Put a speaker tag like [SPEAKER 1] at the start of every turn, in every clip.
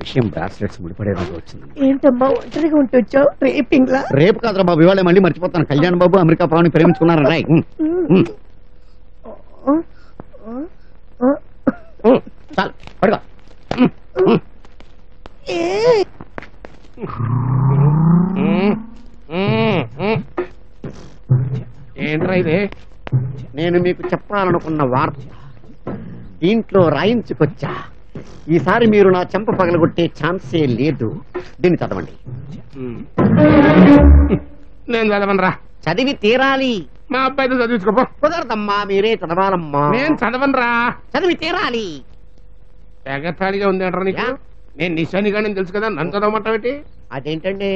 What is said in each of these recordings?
[SPEAKER 1] విషయం బ్రాస్లెట్స్ ముడిపడే రోజు వచ్చింది.
[SPEAKER 2] ఏంటమ్మా ఒంటరిగా ఉంటొచ్చావు? రేపింగ్ లా?
[SPEAKER 1] రేపు కాదురా బాబు, ఇవాళ మళ్ళీ మర్చిపోతాను. కళ్యాణ్ బాబు అమెరికా పావుని ప్రేమించుకున్నారని రాయ్. చాలు పడుకో.
[SPEAKER 3] ఏంట్రా ఇది?
[SPEAKER 1] నేను మీకు చెప్పాలనుకున్న వార్త దీంట్లో రాయించుకొచ్చా. ఈసారి మీరు నా చెంప పగలగొట్టే ఛాన్సే లేదు. దీన్ని చదవండి.
[SPEAKER 3] నేను చదవనరా.
[SPEAKER 1] చదివి తీరాలి.
[SPEAKER 3] మా అబ్బాయితో చదివించుకోపో.
[SPEAKER 1] కుదరదమ్మా, మీరే చదవాలమ్మా.
[SPEAKER 3] నేను చదవనరా.
[SPEAKER 1] చదివి తీరాలి.
[SPEAKER 3] ఎగతాళిగా ఉంది అంటారా నీకు? నేను నిశానిగా నేను తెలుసు కదా, నన్ను చదవమంటావేంటి?
[SPEAKER 1] అదేంటండి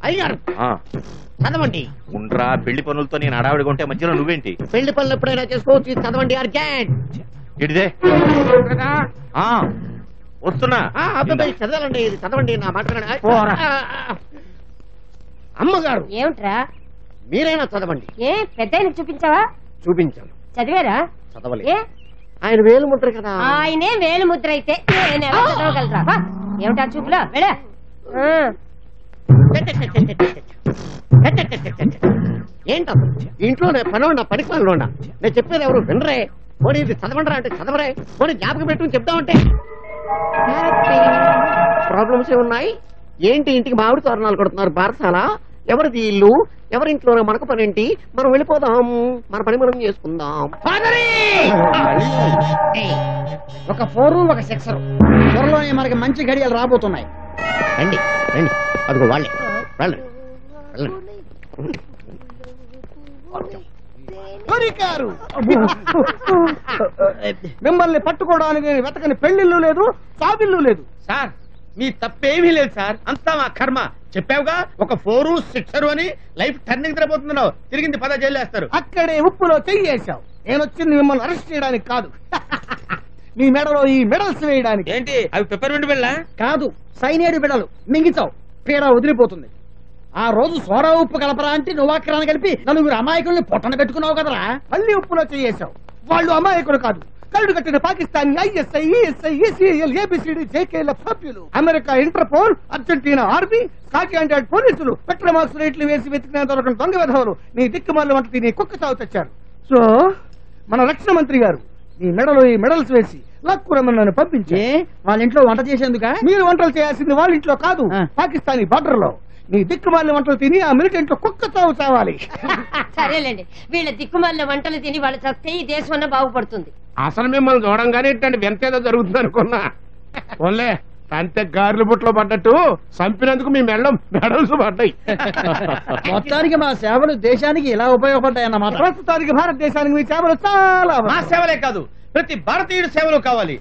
[SPEAKER 1] అయ్యారు. చదవండి.
[SPEAKER 4] ఉండ్రా, పెళ్లి పనులతో నేను అడావిడిగా ఉంటే మధ్యలో నువ్వేంటి?
[SPEAKER 1] పెళ్లి పనులు ఎప్పుడైనా చేసుకోవచ్చు. చదవండి అర్జెంట్.
[SPEAKER 4] ఇడిదే వస్తున్నా.
[SPEAKER 1] అబ్బాయి చదవాలండి. ఇది చదవండి. నా మాట్లాడండి. అమ్మగారు
[SPEAKER 2] ఏమిట్రా?
[SPEAKER 1] మీరైనా చదవండి.
[SPEAKER 2] ఏ పెద్ద చూపించావా?
[SPEAKER 1] చూపించాను.
[SPEAKER 2] చదివారా?
[SPEAKER 1] చదవలేదు. ఆయన వేలు ముద్ర కదా.
[SPEAKER 2] ఆయనే వేలు ముద్ర అయితే చదవగలరా? ఏమిటా చూపులో వెళ్ళ.
[SPEAKER 1] ఏంట ఇంట్లో పని నా పనికి పనులు ఉన్నా. నేను చెప్పేది ఎవరు వినరే. పోనీ ఇది చదవండిరా అంటే చదవరే. పోనీ జ్ఞాపకం పెట్టుకుని చెప్దామంటే ప్రాబ్లమ్స్ ఉన్నాయి. ఏంటి ఇంటికి మామిడి తోరణాలు కొడుతున్నారు? బారసాల ఎవరిది ఇల్లు? ఎవరింట్లో మనకు పని ఏంటి? మనం వెళ్ళిపోదాం. మన పని మనం చేసుకుందాం.
[SPEAKER 5] ఒక 4 ఒక 6 త్వరలోనే మనకి మంచి గడియలు రాబోతున్నాయి.
[SPEAKER 1] రండి రండి. అదిగో వాళ్ళే. వెళ్ళండి వెళ్ళండి.
[SPEAKER 5] మిమ్మల్ని పట్టుకోవడానికి వెతకని పెళ్లిళ్ళు లేదు, సాబిల్లు లేదు.
[SPEAKER 3] సార్ మీ తప్పేమీ లేదు సార్, అంతా మా కర్మ. చెప్పావుగా ఒక 4, 6 అని. లైఫ్ టర్నింగ్ తిరగబోతున్నావు. తిరిగింది 10 జైలు వేస్తారు.
[SPEAKER 5] అక్కడే ఉప్పులో చెయ్యేశావు. నేను వచ్చింది మిమ్మల్ని అరెస్ట్ చేయడానికి కాదు, మీ మెడలో ఈ మెడల్స్ వేయడానికి.
[SPEAKER 3] ఏంటి అవి? పెప్పర్మెంట్ బిళ్ళ
[SPEAKER 5] కాదు, సైనేడు బిడలు. మింగిచావు, పీడ వదిలిపోతుంది. ఆ రోజు సోడా ఉప్పు కలపరా అంటే నువ్వాక్రాన్ని కలిపి 4 అమాయకుల్ని పొట్టన పెట్టుకున్నావు కదరా. మళ్ళీ ఉప్పులో చెయ్యేశావు. వాళ్ళు అమాయకులు కాదు, కరుడు కట్టిన Pakistan ISI, ESI, ECIL, ABCD, జేకేల సభ్యులు. America Interpol, Argentina army, Scotland పోలీసులు పెట్రోమాక్స్ రేట్లు వేసి వెతికిన దొరకని దొంగ విధవులు నీ దిక్కుమాల వంట తిని కుక్క చావు తెచ్చారు. సో మన రక్షణ మంత్రి గారు నీ మెడలో ఈ మెడల్స్ వేసి లక్కురమని పంపించే వాళ్ళ ఇంట్లో వంట చేసేందుక. మీరు వంటలు చేయాల్సింది వాళ్ళ ఇంట్లో కాదు, పాకిస్తానీ బార్డర్ లో. నీ దిక్కుమాలిన వంటలు తిని ఆ మిలిటెంట్ లో కుక్క చావు చావాలి.
[SPEAKER 2] సరేలేండి, వీళ్ళ దిక్కుమాలిన వంటలు తిని వాళ్ళు చస్తే ఈ దేశం అన్న బాగుపడుతుంది.
[SPEAKER 3] అసలు మిమ్మల్ని చూడంగానే ఇట్లాంటి వింతేదో జరుగుతుంది అనుకున్నా. ఓన్లే అంతే గారెలు బుట్లో పడ్డట్టు చంపినందుకు మీ మెడల్స్ పడ్డాయి.
[SPEAKER 5] మొత్తానికి మా సేవలు దేశానికి ఇలా ఉపయోగపడ్డాయన్నమాట. ప్రస్తుతానికి భారతదేశానికి మీ సేవలు చాలా.
[SPEAKER 4] మా సేవలే కాదు, ప్రతి భారతీయుడి సేవలు కావాలి.